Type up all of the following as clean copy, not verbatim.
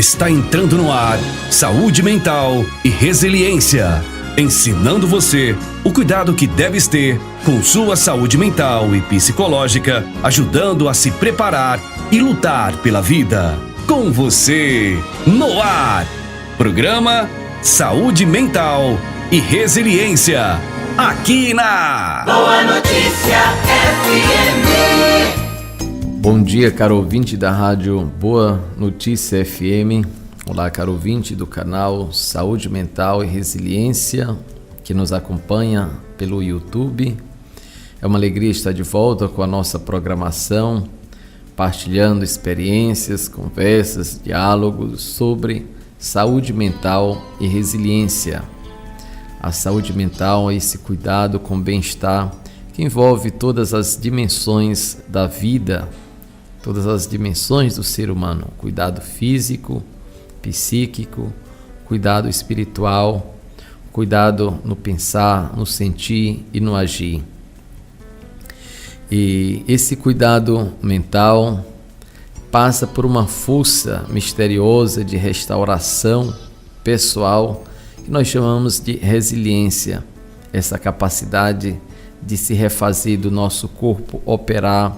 Está entrando no ar Saúde Mental e Resiliência, ensinando você o cuidado que deves ter com sua saúde mental e psicológica, ajudando a se preparar e lutar pela vida. Com você, no ar, programa Saúde Mental e Resiliência, aqui na Boa Notícia FM. Bom dia, caro ouvinte da rádio Boa Notícia FM. Olá, caro ouvinte do canal Saúde Mental e Resiliência, que nos acompanha pelo YouTube. É uma alegria estar de volta com a nossa programação, partilhando experiências, conversas, diálogos sobre saúde mental e resiliência. A saúde mental é esse cuidado com bem-estar que envolve todas as dimensões da vida, todas as dimensões do ser humano: cuidado físico, psíquico, cuidado espiritual, cuidado no pensar, no sentir e no agir. E esse cuidado mental passa por uma força misteriosa de restauração pessoal que nós chamamos de resiliência, essa capacidade de se refazer do nosso corpo, operar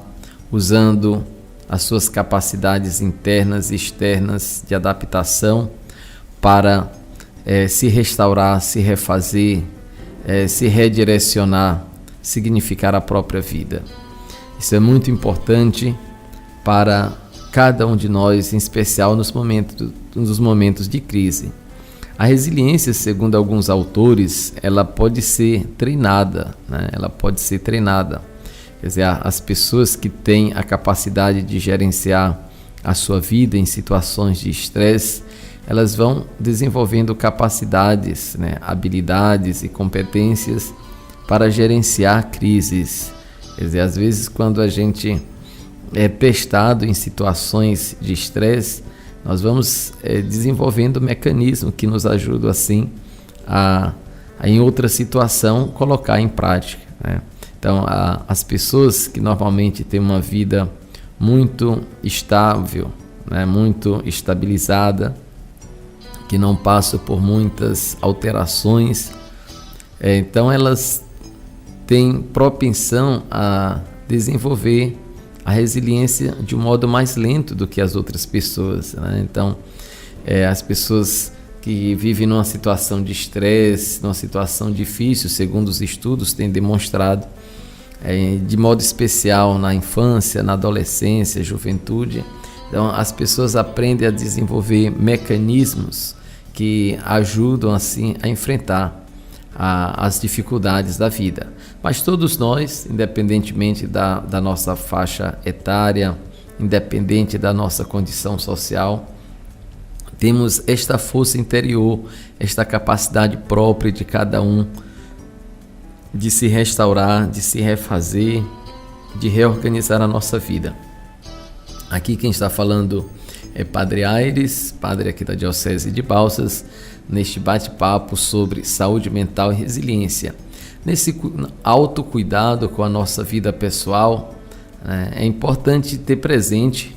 usando as suas capacidades internas e externas de adaptação para se restaurar, se refazer, se redirecionar, significar a própria vida. Isso é muito importante para cada um de nós, em especial nos momentos de crise. A resiliência, segundo alguns autores, ela pode ser treinada, né? Ela pode ser treinada. Quer dizer, as pessoas que têm a capacidade de gerenciar a sua vida em situações de estresse, elas vão desenvolvendo capacidades, né, habilidades e competências para gerenciar crises. Quer dizer, às vezes quando a gente é testado em situações de estresse, nós vamos desenvolvendo mecanismos que nos ajudam assim a em outra situação colocar em prática, né? Então, as pessoas que normalmente têm uma vida muito estável, né, muito estabilizada, que não passam por muitas alterações, então elas têm propensão a desenvolver a resiliência de um modo mais lento do que as outras pessoas, né? Então, as pessoas que vivem numa situação de estresse, numa situação difícil, segundo os estudos têm demonstrado, de modo especial na infância, na adolescência, juventude. Então, as pessoas aprendem a desenvolver mecanismos que ajudam assim a enfrentar as dificuldades da vida. Mas todos nós, independentemente da nossa faixa etária, independente da nossa condição social, temos esta força interior, esta capacidade própria de cada um de se restaurar, de se refazer, de reorganizar a nossa vida. Aqui quem está falando é Padre Aires, padre aqui da Diocese de Balsas, neste bate-papo sobre saúde mental e resiliência. Nesse autocuidado com a nossa vida pessoal, é importante ter presente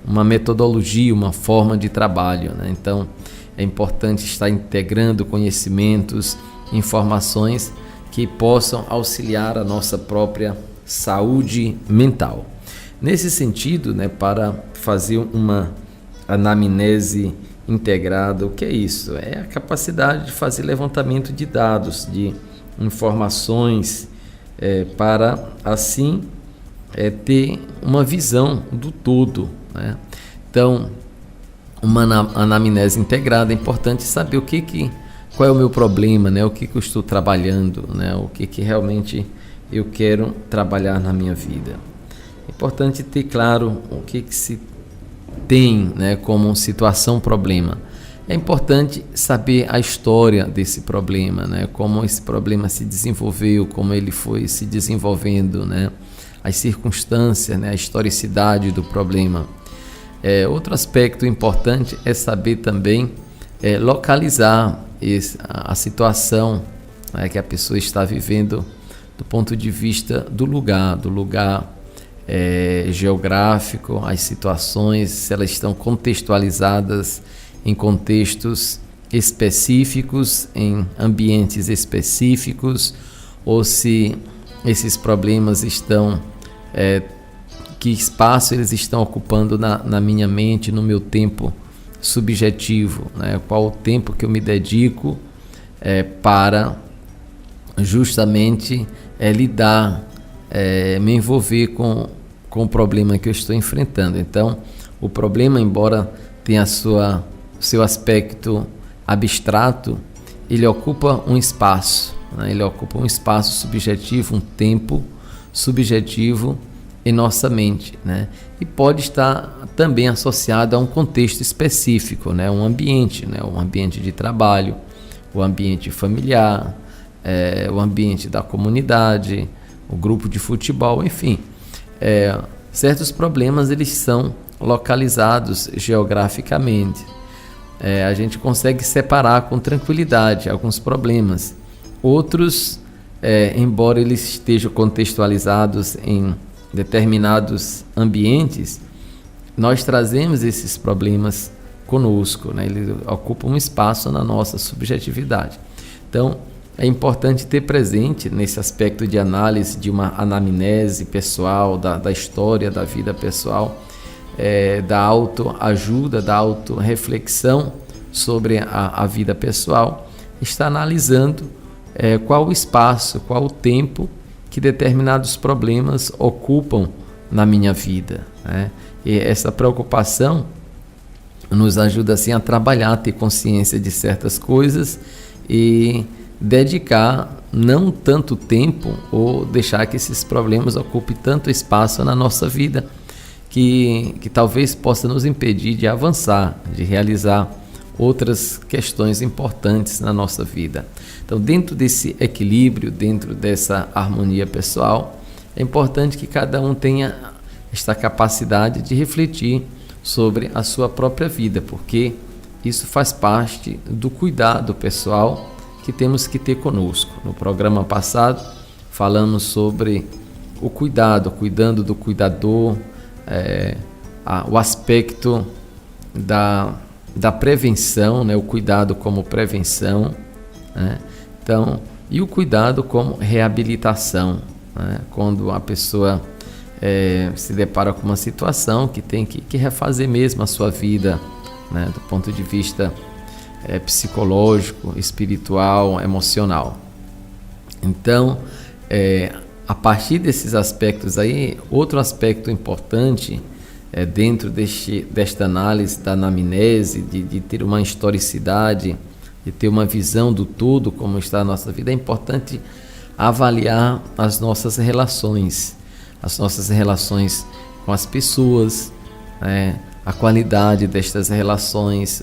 uma metodologia, uma forma de trabalho, né? Então, é importante estar integrando conhecimentos, informações que possam auxiliar a nossa própria saúde mental. Nesse sentido, né, para fazer uma anamnese integrada, o que é isso? É a capacidade de fazer levantamento de dados, de informações, para assim ter uma visão do todo, né? Então, uma anamnese integrada é importante saber qual é o meu problema, né? O que eu estou trabalhando, né? O que realmente eu quero trabalhar na minha vida. É importante ter claro o que se tem, né, como situação problema. É importante saber a história desse problema, né? Como esse problema se desenvolveu, como ele foi se desenvolvendo, né? As circunstâncias, né? A historicidade do problema. Outro aspecto importante é saber também localizar a situação, né, que a pessoa está vivendo do ponto de vista do lugar geográfico, as situações, se elas estão contextualizadas em contextos específicos, em ambientes específicos, ou se esses problemas estão, que espaço eles estão ocupando na minha mente, no meu tempo subjetivo, né? Qual o tempo que eu me dedico para justamente lidar, me envolver com o problema que eu estou enfrentando. Então, o problema, embora tenha seu aspecto abstrato, ele ocupa um espaço, né? Ele ocupa um espaço subjetivo, um tempo subjetivo em nossa mente, né? E pode estar também associado a um contexto específico, né? Um ambiente, né? Um ambiente de trabalho, o ambiente familiar, o ambiente da comunidade, o grupo de futebol, enfim. Certos problemas eles são localizados geograficamente. A gente consegue separar com tranquilidade alguns problemas. Outros, embora eles estejam contextualizados em determinados ambientes, nós trazemos esses problemas conosco, né? Eles ocupam um espaço na nossa subjetividade. Então, é importante ter presente nesse aspecto de análise, de uma anamnese pessoal, da história da vida pessoal, da autoajuda, da autorreflexão sobre a vida pessoal, está analisando qual o espaço, qual o tempo que determinados problemas ocupam na minha vida, né? E essa preocupação nos ajuda assim a trabalhar, a ter consciência de certas coisas e dedicar não tanto tempo ou deixar que esses problemas ocupem tanto espaço na nossa vida que talvez possa nos impedir de avançar, de realizar outras questões importantes na nossa vida. Então, dentro desse equilíbrio, dentro dessa harmonia pessoal, é importante que cada um tenha esta capacidade de refletir sobre a sua própria vida, porque isso faz parte do cuidado pessoal que temos que ter conosco. No programa passado, falamos sobre o cuidado, cuidando do cuidador, o aspecto da prevenção, né? O cuidado como prevenção, né? Então, e o cuidado como reabilitação, né? Quando a pessoa se depara com uma situação que tem que refazer mesmo a sua vida, né? Do ponto de vista psicológico, espiritual, emocional. Então, a partir desses aspectos aí, outro aspecto importante dentro desta análise da anamnese, de ter uma historicidade, de ter uma visão do todo, como está a nossa vida, é importante avaliar as nossas relações com as pessoas, a qualidade destas relações,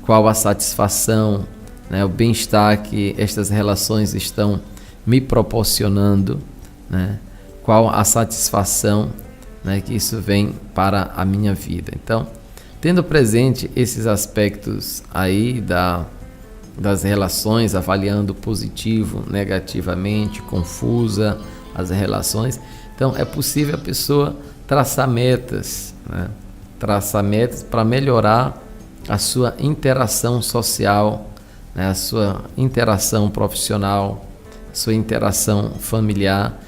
qual a satisfação, né, o bem-estar que estas relações estão me proporcionando, né, qual a satisfação, né, que isso vem para a minha vida. Então, tendo presente esses aspectos aí das relações, avaliando positivo, negativamente, confusa as relações, então é possível a pessoa traçar metas, né, para melhorar a sua interação social, né, a sua interação profissional, a sua interação familiar,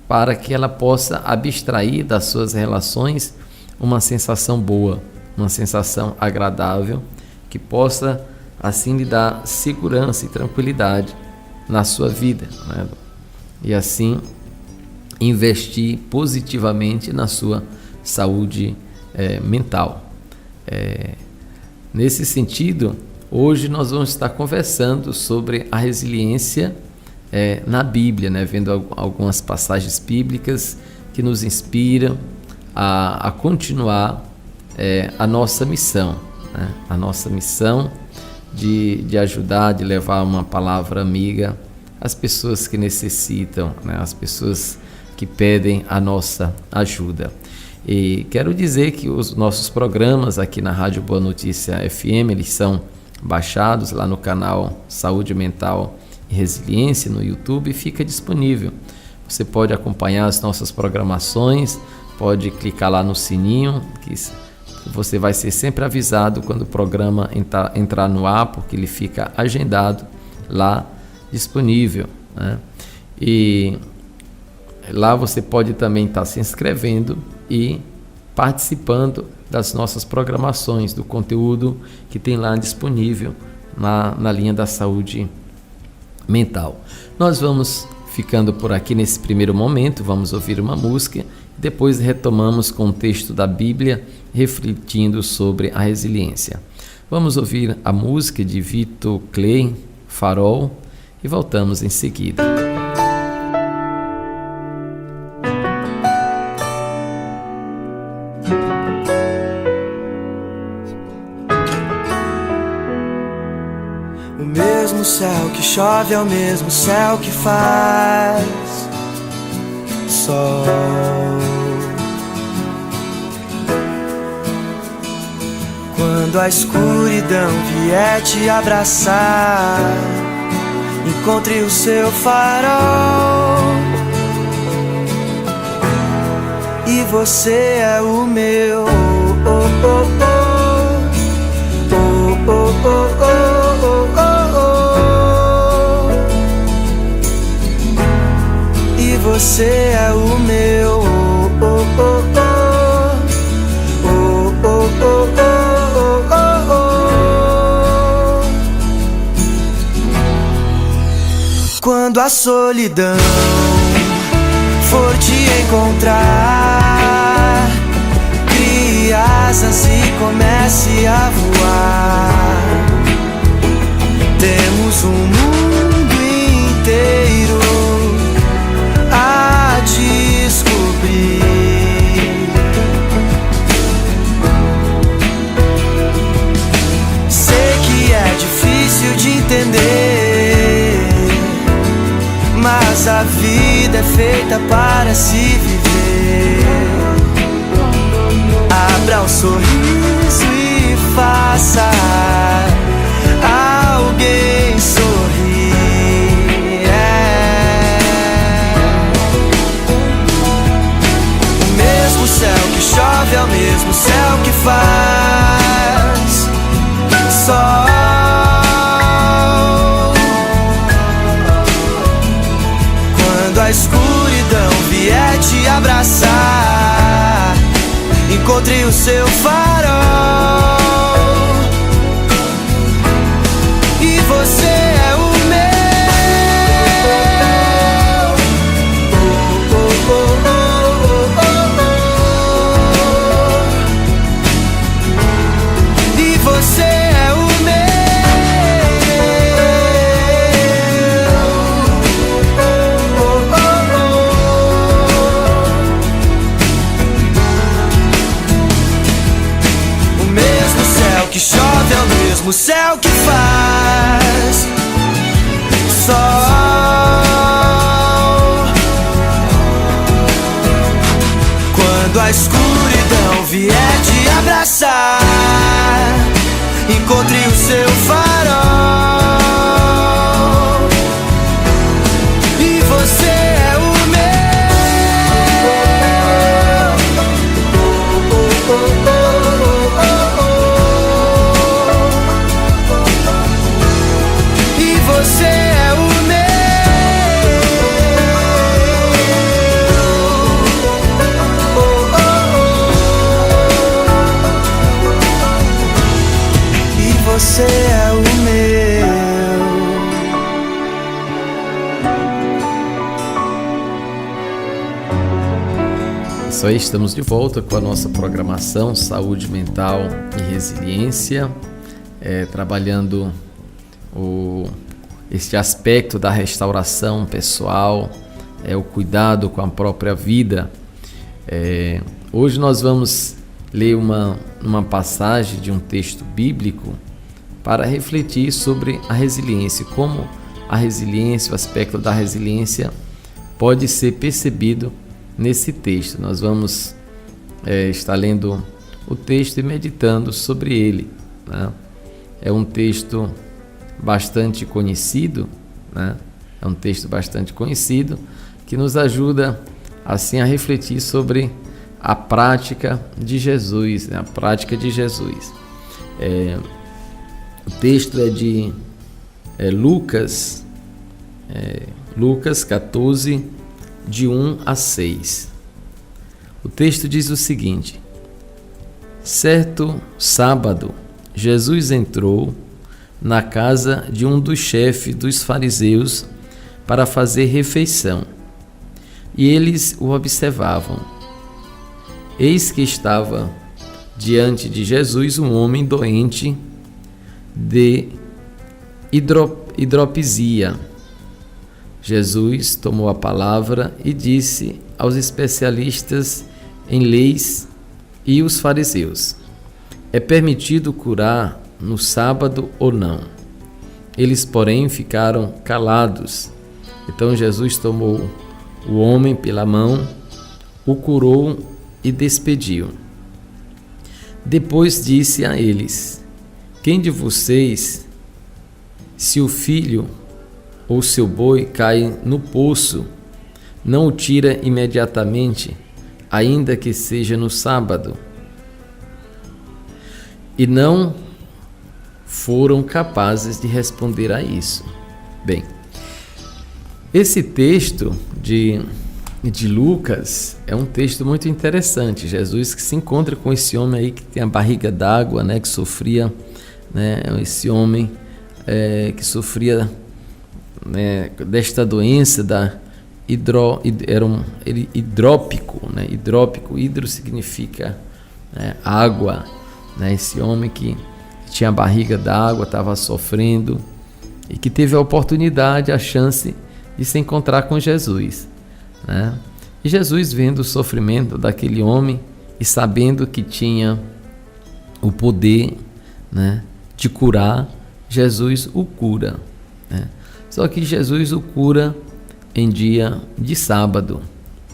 para que ela possa abstrair das suas relações uma sensação boa, uma sensação agradável, que possa assim lhe dar segurança e tranquilidade na sua vida, né? E assim investir positivamente na sua saúde mental. Nesse sentido, hoje nós vamos estar conversando sobre a resiliência na Bíblia, né? Vendo algumas passagens bíblicas que nos inspiram a continuar a nossa missão, né? A nossa missão de ajudar, de levar uma palavra amiga às pessoas que necessitam, né? Às pessoas que pedem a nossa ajuda. E quero dizer que os nossos programas aqui na Rádio Boa Notícia FM, eles são baixados lá no canal Saúde Mental e Resiliência no YouTube, e fica disponível. você pode acompanhar as nossas programações, pode clicar lá no sininho, que você vai ser sempre avisado quando o programa entrar no ar, porque ele fica agendado lá, disponível, né? E lá você pode também estar se inscrevendo e participando das nossas programações, do conteúdo que tem lá disponível na linha da saúde mental. Nós vamos ficando por aqui nesse primeiro momento, vamos ouvir uma música, depois retomamos com o texto da Bíblia, refletindo sobre a resiliência. Vamos ouvir a música de Vitor Clay, Farol, e voltamos em seguida. O mesmo céu que chove é o mesmo céu que faz sol. Quando a escuridão vier te abraçar, encontre o seu farol. E você é o meu. E você é o meu. Quando a solidão for te encontrar, crie asas e comece a voar. Temos um mundo inteiro a descobrir. Sei que é difícil de entender, mas a vida é feita para se viver. Abra um sorriso e faça alguém sorrir. O mesmo céu que chove é o mesmo céu que faz sol. Quando a escuridão vier te abraçar, encontre o seu farol. E você é o meu. E você é o que chove é o mesmo céu que faz sol. Quando a escuridão vier te abraçar, encontre o seu farol. E você é o você é o meu. E você é o meu. Isso aí, estamos de volta com a nossa programação Saúde Mental e Resiliência, trabalhando este aspecto da restauração pessoal, o cuidado com a própria vida. Hoje nós vamos ler uma passagem de um texto bíblico para refletir sobre a resiliência, como a resiliência, o aspecto da resiliência pode ser percebido nesse texto. Nós vamos estar lendo o texto e meditando sobre ele, né? É um texto bastante conhecido, né? É um texto bastante conhecido que nos ajuda assim a refletir sobre a prática de Jesus, né? A prática de Jesus. O texto é de Lucas 14, de 1 a 6. O texto diz o seguinte: certo sábado, Jesus entrou na casa de um dos chefes dos fariseus para fazer refeição, e eles o observavam. Eis que estava diante de Jesus um homem doente de hidropisia. Jesus tomou a palavra e disse aos especialistas em leis e os fariseus: é permitido curar no sábado ou não? Eles, porém, ficaram calados. Então Jesus tomou o homem pela mão, o curou e despediu. Depois disse a eles: quem de vocês, se o filho ou seu boi cai no poço, não o tira imediatamente, ainda que seja no sábado? E não foram capazes de responder a isso. Bem, esse texto de Lucas é um texto muito interessante. Jesus que se encontra com esse homem aí que tem a barriga d'água, né, que sofria, né, esse homem que sofria, né, desta doença da hidrópico, né? Hidro significa, né, água, né? Esse homem que tinha a barriga d'água, estava sofrendo e que teve a oportunidade, a chance de se encontrar com Jesus, né? E Jesus, vendo o sofrimento daquele homem e sabendo que tinha o poder, né, de curar, Jesus o cura, né? Só que Jesus o cura em dia de sábado,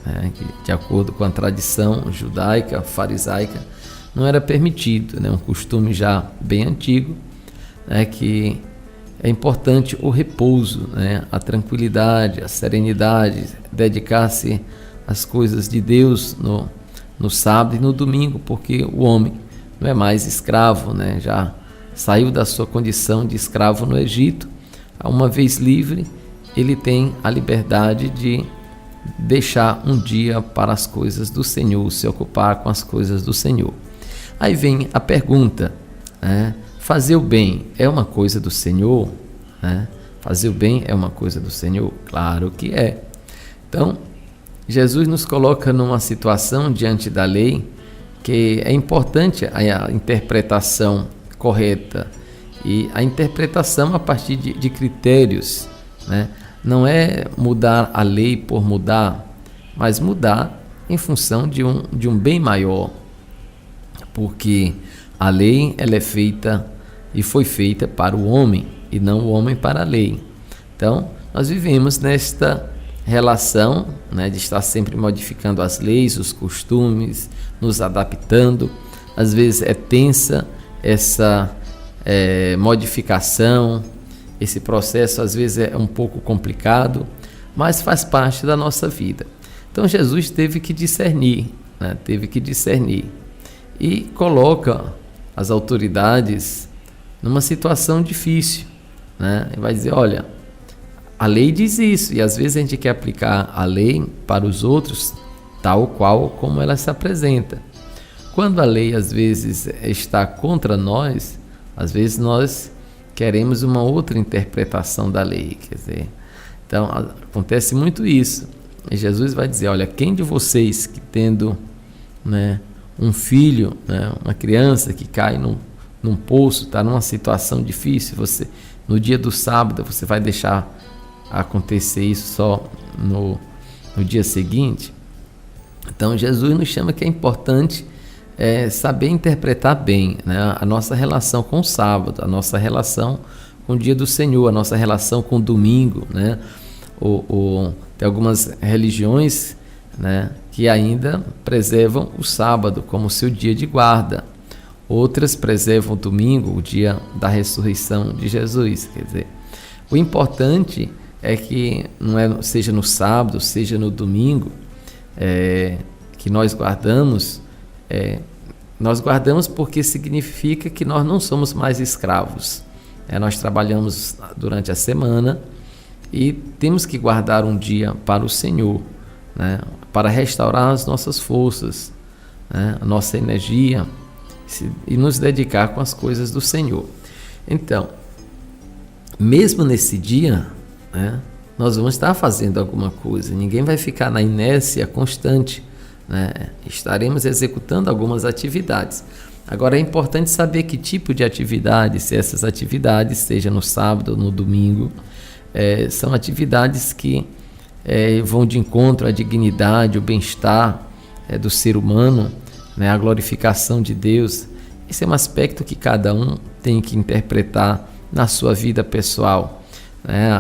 né, que, de acordo com a tradição judaica, farisaica, não era permitido, né, um costume já bem antigo, né, que é importante o repouso, né, a tranquilidade, a serenidade, dedicar-se às coisas de Deus no sábado e no domingo, porque o homem não é mais escravo, né, já saiu da sua condição de escravo no Egito. Uma vez livre, ele tem a liberdade de deixar um dia para as coisas do Senhor, se ocupar com as coisas do Senhor. Aí vem a pergunta, né? Fazer o bem é uma coisa do Senhor? Né? Fazer o bem é uma coisa do Senhor? Claro que é. Então, Jesus nos coloca numa situação diante da lei que é importante a interpretação correta e a interpretação a partir de critérios, né? Não é mudar a lei por mudar, mas mudar em função de um bem maior, porque a lei ela é feita e foi feita para o homem e não o homem para a lei. Então nós vivemos nesta relação, né, de estar sempre modificando as leis, os costumes, nos adaptando. Às vezes é tensa essa modificação, esse processo às vezes é um pouco complicado, mas faz parte da nossa vida. Então Jesus teve que discernir, né? E coloca as autoridades numa situação difícil, né? E vai dizer, olha, a lei diz isso, e às vezes a gente quer aplicar a lei para os outros tal qual como ela se apresenta. Quando a lei às vezes está contra nós, às vezes nós queremos uma outra interpretação da lei, quer dizer, então acontece muito isso. E Jesus vai dizer, olha, quem de vocês que tendo, né, um filho, né, uma criança que cai num poço, está numa situação difícil, você no dia do sábado você vai deixar acontecer isso só no dia seguinte? Então Jesus nos chama que é importante saber interpretar bem, né, a nossa relação com o sábado, a nossa relação com o dia do Senhor, a nossa relação com o domingo, né? Tem algumas religiões, né, que ainda preservam o sábado como seu dia de guarda. Outras preservam o domingo, o dia da ressurreição de Jesus. Quer dizer, o importante é que seja no sábado, seja no domingo, que nós guardamos porque significa que nós não somos mais escravos. Nós trabalhamos durante a semana e temos que guardar um dia para o Senhor, né? Para restaurar as nossas forças, né? A nossa energia e nos dedicar com as coisas do Senhor. Então, mesmo nesse dia, né, nós vamos estar fazendo alguma coisa, ninguém vai ficar na inércia constante, né? Estaremos executando algumas atividades. Agora é importante saber que tipo de atividade, se essas atividades, seja no sábado ou no domingo, são atividades que vão de encontro à dignidade, o bem-estar do ser humano, né, a glorificação de Deus. Esse é um aspecto que cada um tem que interpretar na sua vida pessoal, né?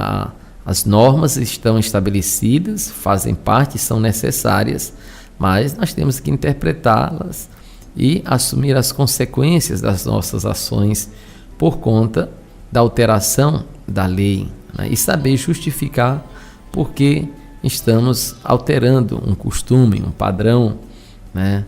As normas estão estabelecidas, fazem parte, são necessárias, mas nós temos que interpretá-las e assumir as consequências das nossas ações por conta da alteração da lei, né? E saber justificar por que estamos alterando um costume, um padrão, né?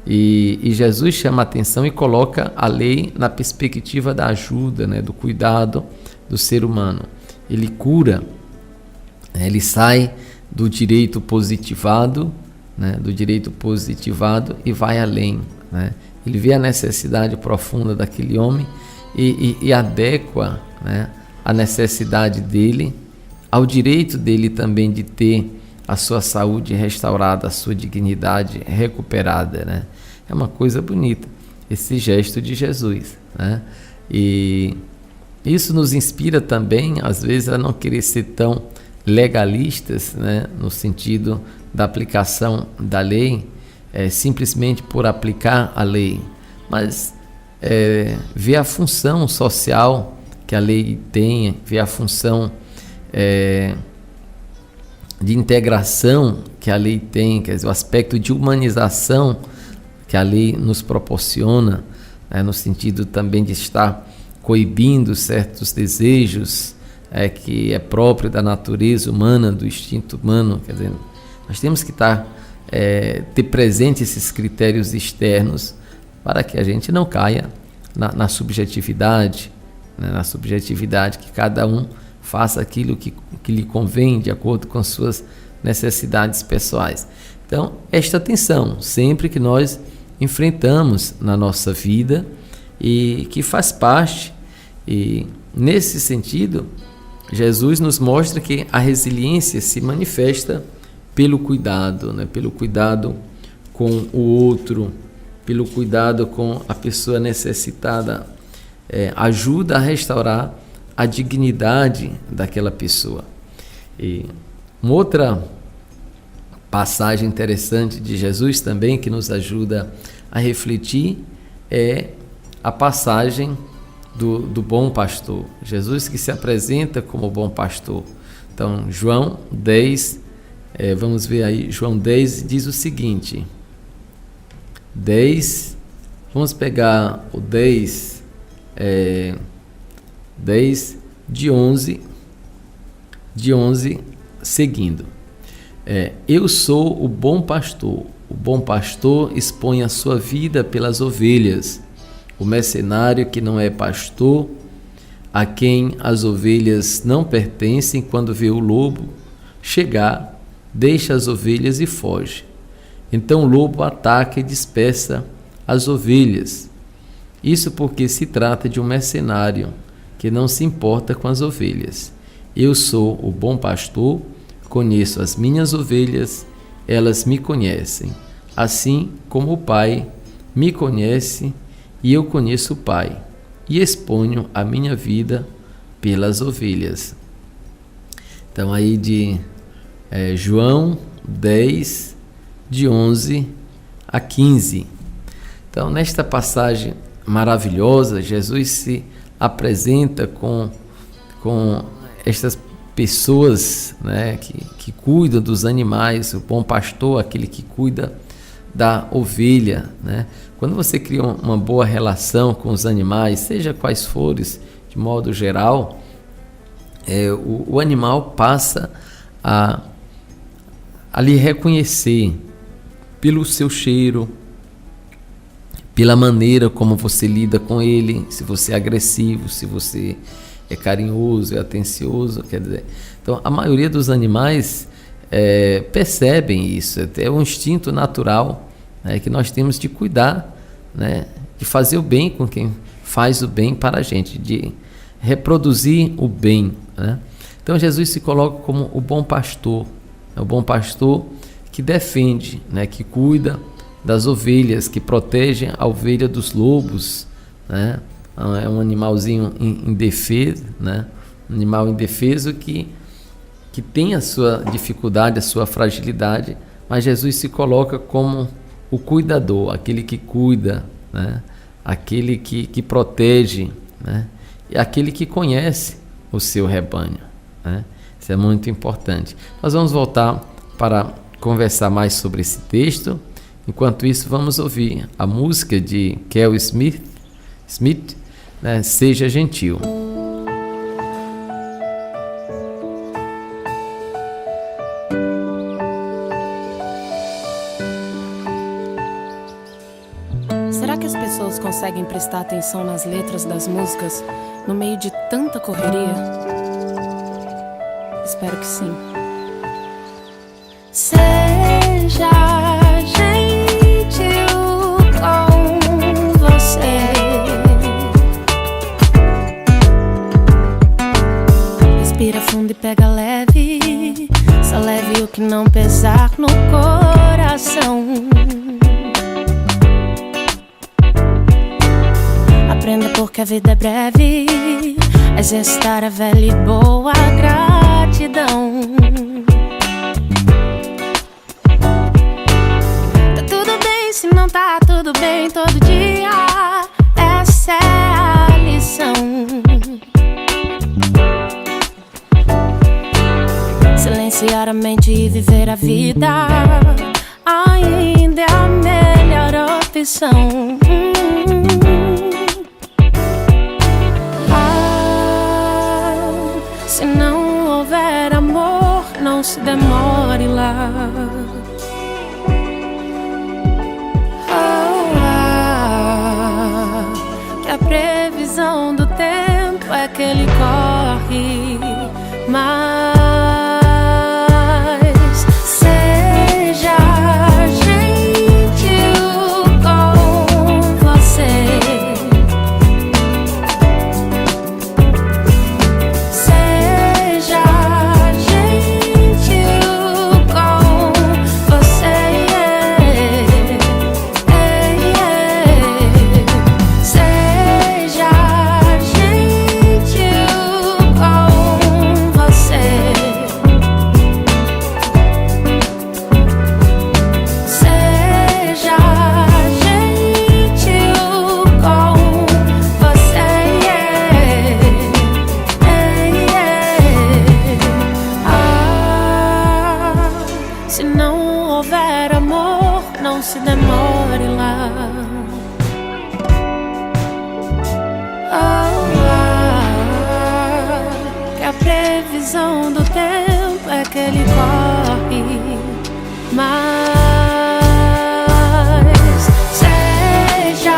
E Jesus chama a atenção e coloca a lei na perspectiva da ajuda, né? Do cuidado do ser humano. Ele cura, né? Ele sai do direito positivado, né? Do direito positivado e vai além, né? Ele vê a necessidade profunda daquele homem e adequa, né, a necessidade dele ao direito dele também de ter a sua saúde restaurada, a sua dignidade recuperada, né? É uma coisa bonita esse gesto de Jesus, né? E isso nos inspira também, às vezes, a não querer ser tão legalistas, né, no sentido da aplicação da lei, simplesmente por aplicar a lei, mas ver a função social que a lei tem, ver a função de integração que a lei tem, quer dizer, o aspecto de humanização que a lei nos proporciona, né, no sentido também de estar coibindo certos desejos que é próprio da natureza humana, do instinto humano. Quer dizer, nós temos que ter presente esses critérios externos para que a gente não caia na subjetividade, né, na subjetividade, que cada um faça aquilo que lhe convém de acordo com as suas necessidades pessoais. Então, esta atenção, sempre que nós enfrentamos na nossa vida e que faz parte, e nesse sentido, Jesus nos mostra que a resiliência se manifesta pelo cuidado, né? Pelo cuidado com o outro, pelo cuidado com a pessoa necessitada, ajuda a restaurar a dignidade daquela pessoa. E uma outra passagem interessante de Jesus também que nos ajuda a refletir é a passagem do bom pastor. Jesus que se apresenta como bom pastor. Então, João 10, vamos ver aí, João 10 diz o seguinte, 10, vamos pegar o 10, 10 de 11 seguindo. Eu sou o bom pastor expõe a sua vida pelas ovelhas. O mercenário que não é pastor, a quem as ovelhas não pertencem, quando vê o lobo chegar, deixa as ovelhas e foge. Então o lobo ataca e dispersa as ovelhas. Isso porque se trata de um mercenário que não se importa com as ovelhas. Eu sou o bom pastor, conheço as minhas ovelhas, elas me conhecem, assim como o Pai me conhece e eu conheço o Pai, e exponho a minha vida pelas ovelhas. Então aí de João 10, de 11 a 15. Então nesta passagem maravilhosa, Jesus se apresenta com estas pessoas, né, que cuidam dos animais, o bom pastor, aquele que cuida da ovelha, né? Quando você cria uma boa relação com os animais, seja quais forem, de modo geral, o animal passa a lhe reconhecer pelo seu cheiro, pela maneira como você lida com ele, se você é agressivo, se você é carinhoso, é atencioso, quer dizer. Então, a maioria dos animais percebem isso, é um instinto natural, né, que nós temos de cuidar, né, de fazer o bem com quem faz o bem para a gente, de reproduzir o bem, né? Então, Jesus se coloca como o bom pastor que defende, né, que cuida das ovelhas, que protege a ovelha dos lobos, né? É um animalzinho indefeso, né? Um animal indefeso que tem a sua dificuldade, a sua fragilidade, mas Jesus se coloca como o cuidador, aquele que cuida, né? Aquele que protege, né? E aquele que conhece o seu rebanho, né? Isso é muito importante. Nós vamos voltar para conversar mais sobre esse texto. Enquanto isso, vamos ouvir a música de Kel Smith, né? Seja Gentil. Será que as pessoas conseguem prestar atenção nas letras das músicas no meio de tanta correria? Espero que sim. Seja gentil com você. Respira fundo e pega leve. Só leve o que não pesar no coração. Aprenda porque a vida é breve. Exercitar a velha e boa gratidão. Tá tudo bem se não tá tudo bem todo dia. Essa é a lição. Silenciar a mente e viver a vida ainda é a melhor opção. Se não houver amor, não se demore lá. Que a previsão do tempo é que ele corre, mas seja gentil com você. Se não houver amor, não se demore lá. Que a previsão do tempo é que ele corre, mas seja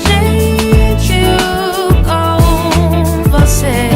gentil com você.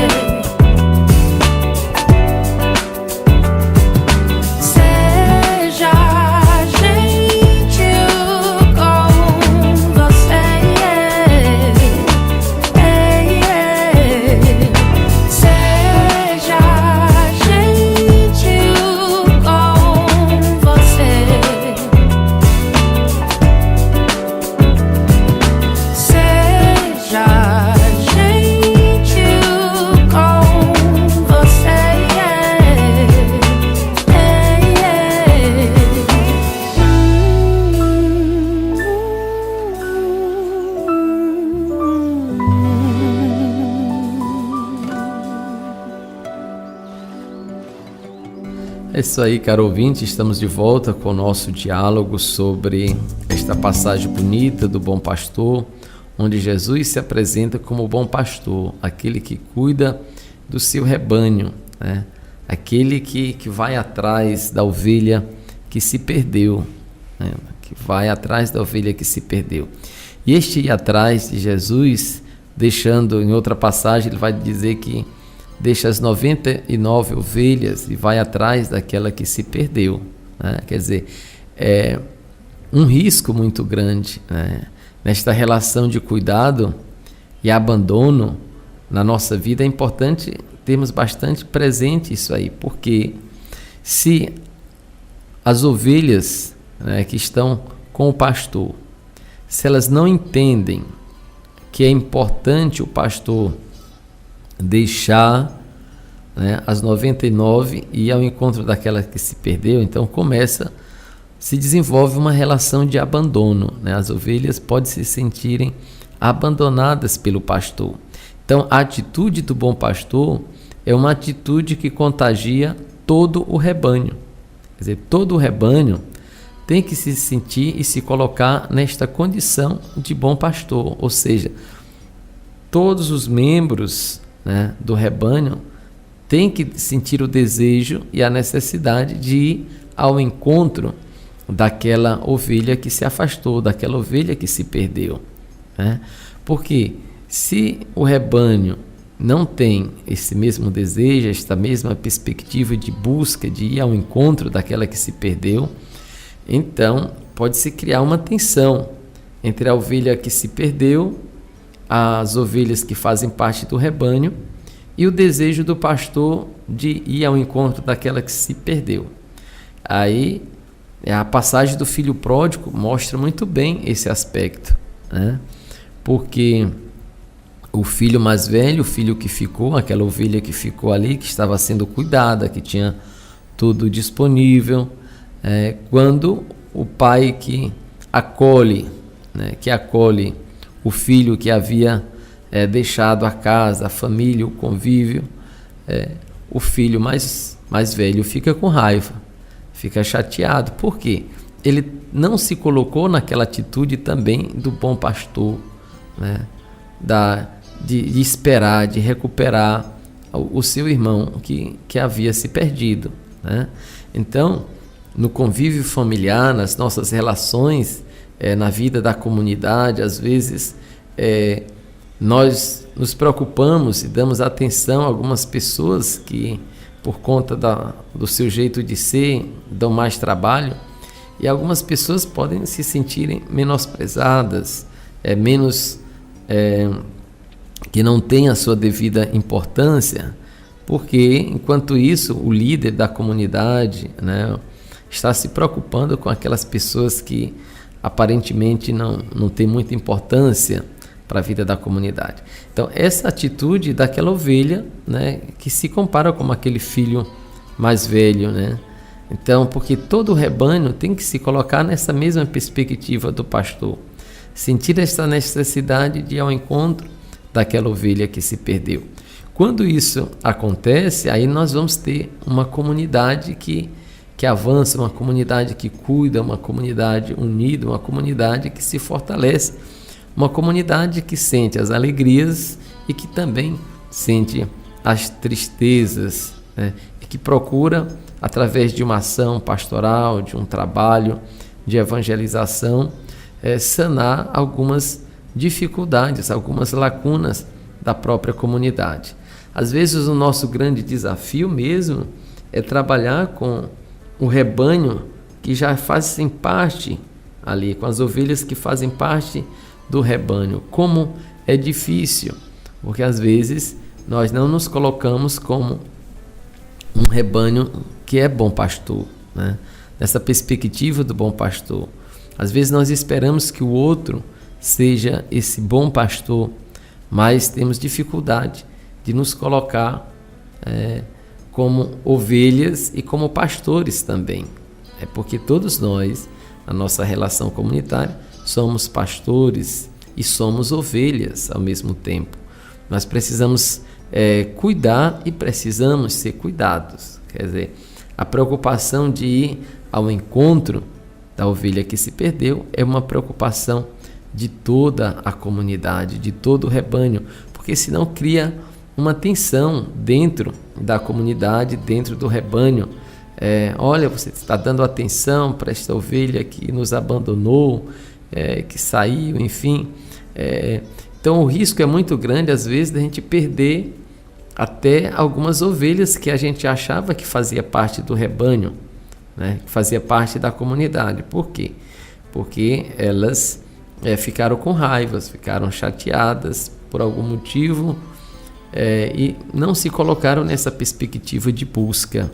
É isso aí, caro ouvinte, estamos de volta com o nosso diálogo sobre esta passagem bonita do Bom Pastor, onde Jesus se apresenta como o bom pastor, aquele que cuida do seu rebanho, né? Aquele que vai atrás da ovelha que se perdeu, né? Que vai atrás da ovelha que se perdeu. E este ir atrás de Jesus, deixando, em outra passagem, ele vai dizer que deixa as 99 ovelhas e vai atrás daquela que se perdeu, né? Quer dizer, é um risco muito grande, né? Nesta relação de cuidado e abandono na nossa vida. É importante termos bastante presente isso aí, porque se as ovelhas, né, que estão com o pastor, se elas não entendem que é importante o pastor deixar, né, as 99 e ir ao encontro daquela que se perdeu, então se desenvolve uma relação de abandono, né? As ovelhas podem se sentirem abandonadas pelo pastor. Então, a atitude do bom pastor é uma atitude que contagia todo o rebanho. Quer dizer, todo o rebanho tem que se sentir e se colocar nesta condição de bom pastor, ou seja, todos os membros, né, do rebanho têm que sentir o desejo e a necessidade de ir ao encontro daquela ovelha que se afastou, daquela ovelha que se perdeu, né? Porque se o rebanho não tem esse mesmo desejo, esta mesma perspectiva de busca, de ir ao encontro daquela que se perdeu, então pode-se criar uma tensão entre a ovelha que se perdeu, as ovelhas que fazem parte do rebanho e o desejo do pastor de ir ao encontro daquela que se perdeu. Aí a passagem do filho pródigo mostra muito bem esse aspecto, né? Porque o filho mais velho, o filho que ficou, aquela ovelha que ficou ali, que estava sendo cuidada, que tinha tudo disponível, quando o pai que acolhe, né, o filho que havia deixado a casa, a família, o convívio, o filho mais velho fica com raiva, fica chateado. Por quê? Ele não se colocou naquela atitude também do bom pastor, né? De esperar, de recuperar o seu irmão que havia se perdido, né? Então, no convívio familiar, nas nossas relações, na vida da comunidade, às vezes nós nos preocupamos e damos atenção a algumas pessoas que, por conta do seu jeito de ser, dão mais trabalho, e algumas pessoas podem se sentirem menosprezadas, que não tem a sua devida importância, porque enquanto isso o líder da comunidade, né, está se preocupando com aquelas pessoas que aparentemente não tem muita importância para a vida da comunidade. Então essa atitude daquela ovelha, né, que se compara com aquele filho mais velho, né? Então, porque todo o rebanho tem que se colocar nessa mesma perspectiva do pastor, sentir essa necessidade de ir ao encontro daquela ovelha que se perdeu. Quando isso acontece, aí nós vamos ter uma comunidade que avança, uma comunidade que cuida, uma comunidade unida, uma comunidade que se fortalece, uma comunidade que sente as alegrias e que também sente as tristezas, né? E que procura, através de uma ação pastoral, de um trabalho de evangelização, sanar algumas dificuldades, algumas lacunas da própria comunidade. Às vezes o nosso grande desafio mesmo é trabalhar com o rebanho que já fazem parte ali, com as ovelhas que fazem parte do rebanho. Como é difícil, porque às vezes nós não nos colocamos como um rebanho que é bom pastor, né? Nessa perspectiva do bom pastor. Às vezes nós esperamos que o outro seja esse bom pastor, mas temos dificuldade de nos colocar como ovelhas e como pastores também. É porque todos nós, na nossa relação comunitária, somos pastores e somos ovelhas ao mesmo tempo. Nós precisamos cuidar e precisamos ser cuidados. Quer dizer, a preocupação de ir ao encontro da ovelha que se perdeu é uma preocupação de toda a comunidade, de todo o rebanho, porque senão cria uma tensão dentro da comunidade, dentro do rebanho. Olha, você está dando atenção para esta ovelha que nos abandonou, que saiu, enfim. Então o risco é muito grande, às vezes, de a gente perder até algumas ovelhas que a gente achava que fazia parte do rebanho, né? Que fazia parte da comunidade. Por quê? Porque elas ficaram com raivas, ficaram chateadas por algum motivo, e não se colocaram nessa perspectiva de busca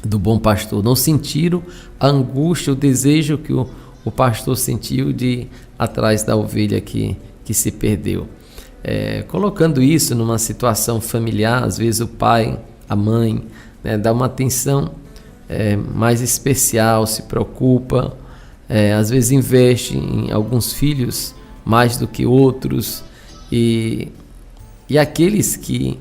do bom pastor, não sentiram a angústia, o desejo que o pastor sentiu de ir atrás da ovelha que se perdeu. Colocando isso numa situação familiar, às vezes o pai, a mãe, né, dá uma atenção mais especial, se preocupa, às vezes investe em alguns filhos mais do que outros, e aqueles que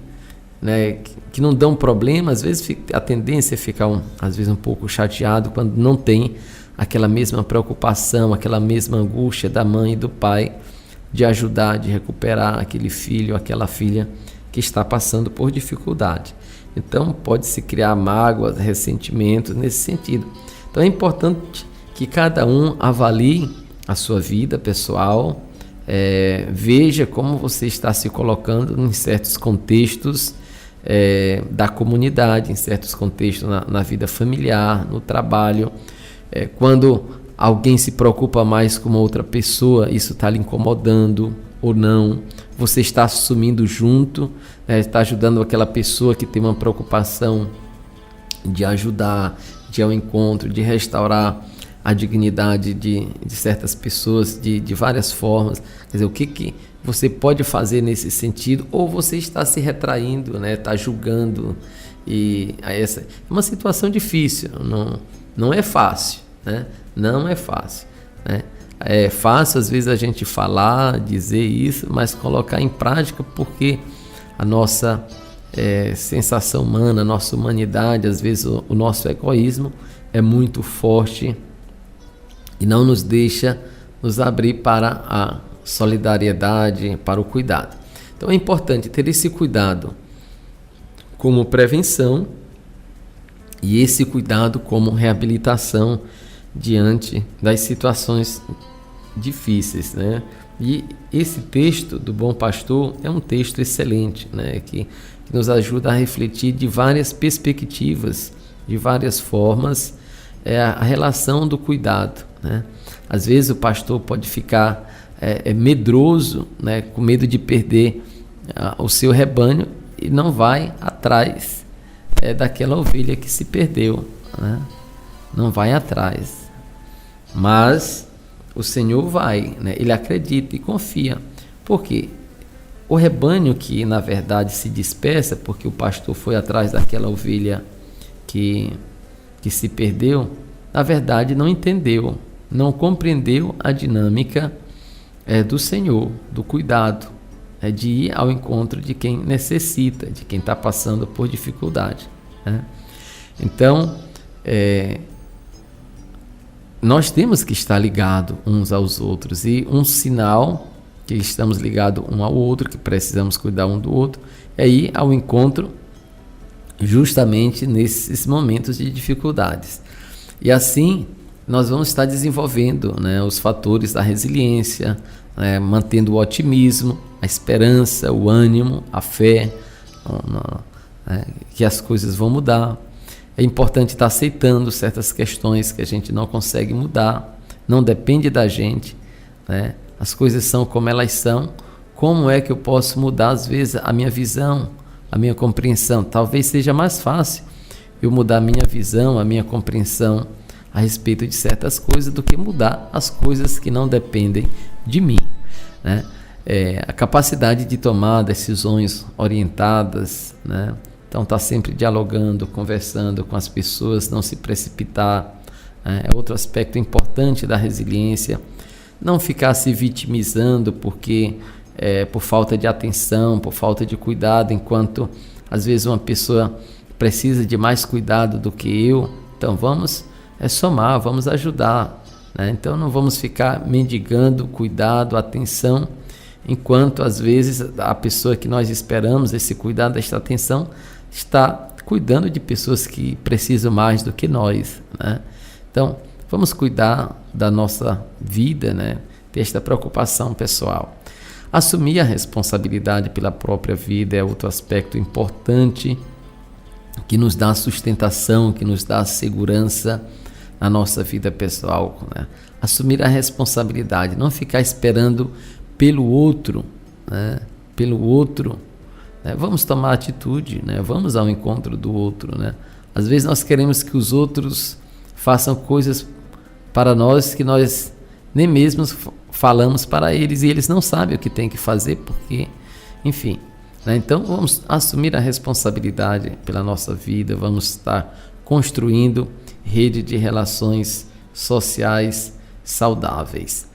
não dão problema, às vezes a tendência é ficar às vezes um pouco chateado quando não tem aquela mesma preocupação, aquela mesma angústia da mãe e do pai de ajudar, de recuperar aquele filho, aquela filha que está passando por dificuldade. Então pode-se criar mágoas, ressentimentos nesse sentido. Então é importante que cada um avalie a sua vida pessoal, veja como você está se colocando em certos contextos da comunidade, em certos contextos na vida familiar, no trabalho. Quando alguém se preocupa mais com uma outra pessoa, isso está lhe incomodando ou não, você está assumindo junto, está ajudando aquela pessoa que tem uma preocupação de ajudar, de ir ao encontro, de restaurar a dignidade de certas pessoas de várias formas. Quer dizer, o que você pode fazer nesse sentido, ou você está se retraindo, né? Está julgando, e essa é uma situação difícil, não é fácil, né? Não é fácil, né? É fácil às vezes a gente falar, dizer isso, mas colocar em prática, porque a nossa sensação humana, a nossa humanidade, às vezes o nosso egoísmo é muito forte e não nos deixa nos abrir para a solidariedade, para o cuidado. Então é importante ter esse cuidado como prevenção e esse cuidado como reabilitação diante das situações difíceis, né? E esse texto do Bom Pastor é um texto excelente, né? Que nos ajuda a refletir de várias perspectivas, de várias formas, a relação do cuidado, né? Às vezes o pastor pode ficar medroso, né? Com medo de perder o seu rebanho, e não vai atrás daquela ovelha que se perdeu, né? Não vai atrás. Mas o Senhor vai, né? Ele acredita e confia. Por quê? O rebanho que, na verdade, se dispersa porque o pastor foi atrás daquela ovelha que se perdeu, na verdade não entendeu, não compreendeu a dinâmica do Senhor, do cuidado, de ir ao encontro de quem necessita, de quem está passando por dificuldade, né? Então, nós temos que estar ligados uns aos outros, e um sinal que estamos ligados um ao outro, que precisamos cuidar um do outro, é ir ao encontro justamente nesses momentos de dificuldades. E assim nós vamos estar desenvolvendo, né, os fatores da resiliência, mantendo o otimismo, a esperança, o ânimo, a fé, que as coisas vão mudar. É importante estar aceitando certas questões que a gente não consegue mudar, não depende da gente, né? As coisas são como elas são. Como é que eu posso mudar, às vezes, a minha visão, a minha compreensão? Talvez seja mais fácil eu mudar a minha visão, a minha compreensão a respeito de certas coisas, do que mudar as coisas que não dependem de mim, né? A capacidade de tomar decisões orientadas, né? Então, estar sempre dialogando, conversando com as pessoas, não se precipitar, é outro aspecto importante da resiliência. Não ficar se vitimizando porque por falta de atenção, por falta de cuidado, enquanto às vezes uma pessoa precisa de mais cuidado do que eu. Então vamos somar, vamos ajudar, né? Então não vamos ficar mendigando cuidado, atenção, enquanto às vezes a pessoa que nós esperamos esse cuidado, esta atenção, está cuidando de pessoas que precisam mais do que nós, né? Então, vamos cuidar da nossa vida, né? Ter esta preocupação pessoal. Assumir a responsabilidade pela própria vida é outro aspecto importante que nos dá sustentação, que nos dá segurança na nossa vida pessoal, né? Assumir a responsabilidade, não ficar esperando pelo outro, né? Pelo outro, né? Vamos tomar atitude, né? Vamos ao encontro do outro, né? Às vezes nós queremos que os outros façam coisas para nós que nós nem mesmo falamos para eles e eles não sabem o que tem que fazer, porque, enfim, né? Então vamos assumir a responsabilidade pela nossa vida, vamos estar construindo rede de relações sociais saudáveis.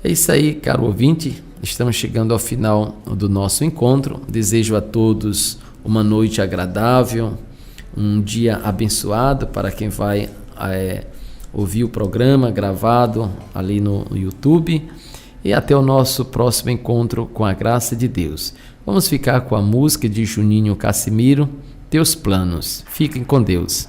É isso aí, caro ouvinte, estamos chegando ao final do nosso encontro. Desejo a todos uma noite agradável, um dia abençoado para quem vai ouvir o programa gravado ali no YouTube, e até o nosso próximo encontro com a graça de Deus. Vamos ficar com a música de Juninho Cassimiro, Teus Planos. Fiquem com Deus.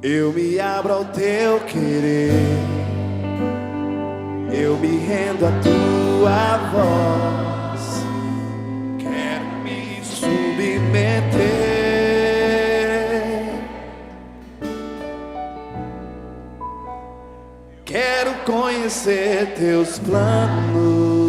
Eu me abro ao teu querer, eu me rendo à tua voz, quero me submeter, quero conhecer teus planos.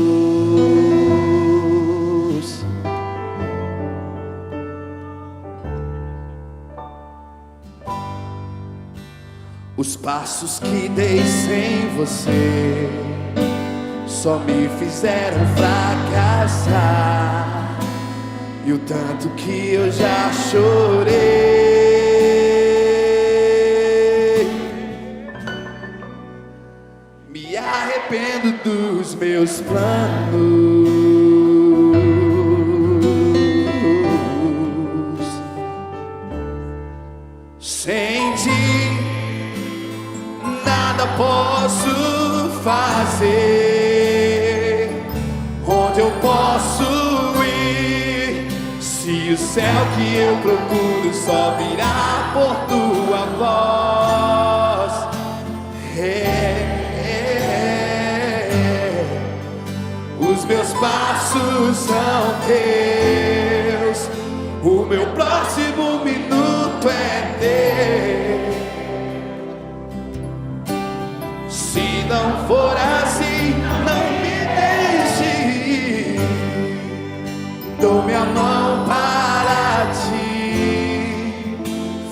Os passos que dei sem você só me fizeram fracassar, e o tanto que eu já chorei. Me arrependo dos meus planos. Sem ti nada posso fazer. Onde eu posso ir se o céu que eu procuro só virá por tua voz? Os meus passos são teus, o meu próximo minuto é teu. Se não for assim, não me deixe ir. Dou minha mão para ti,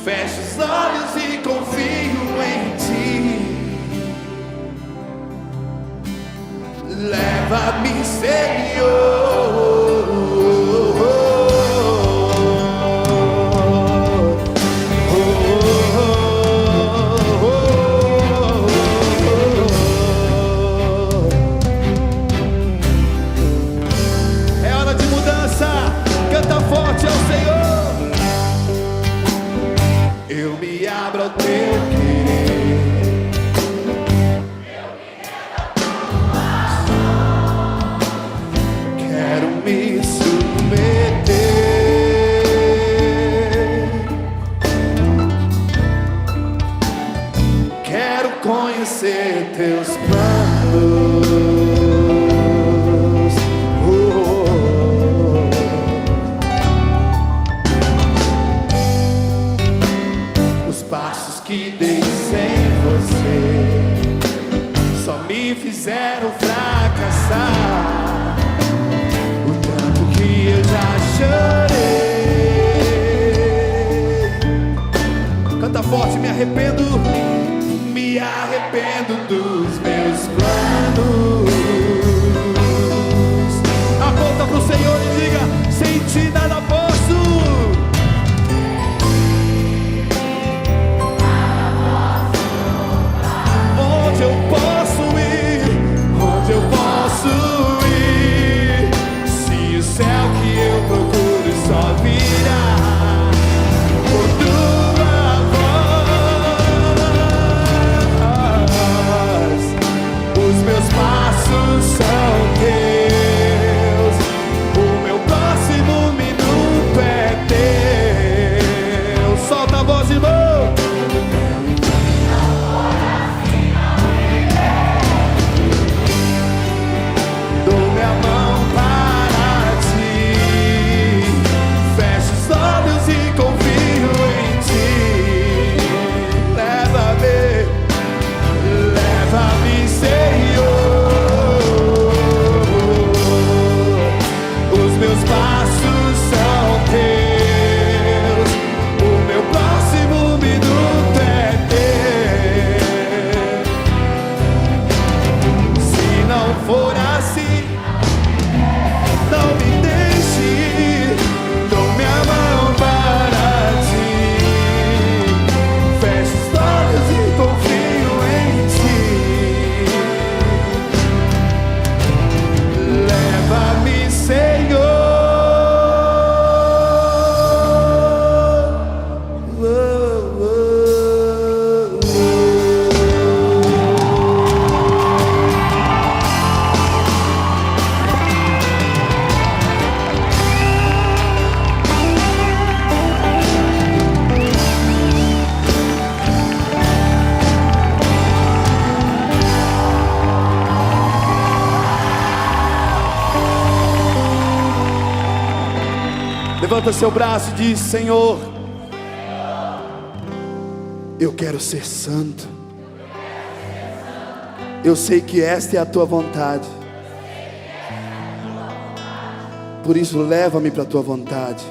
fecho os olhos e confio em ti. Leva-me, Senhor. Canta forte ao Senhor. Eu me abro ao teu querer, eu me rendo à tua voz, quero me submeter, quero conhecer teus planos. Os passos que dei sem você só me fizeram fracassar. O tanto que eu já chorei. Canta forte, me arrependo dos meus planos. Aponta pro Senhor e diga: sem ti nada posso. Onde eu posso ir? Onde eu posso ir? Se o céu que eu procuro só virá por tua voz. Os meus passos são teus, o meu próximo minuto é teu. Solta a voz, irmão. Dou minha mão para ti, fecho os olhos e confio em ti. Leva-me, Senhor. Os meus passos são teus, o meu próximo minuto é teu. Se não for assim, não me deixe ir. Dou minha mão para ti, fecho os olhos e confio em ti. Leva-me, Senhor. Levanta seu braço e diz: Senhor, eu quero ser santo. Eu sei que esta é a tua vontade. Por isso leva-me para a tua vontade.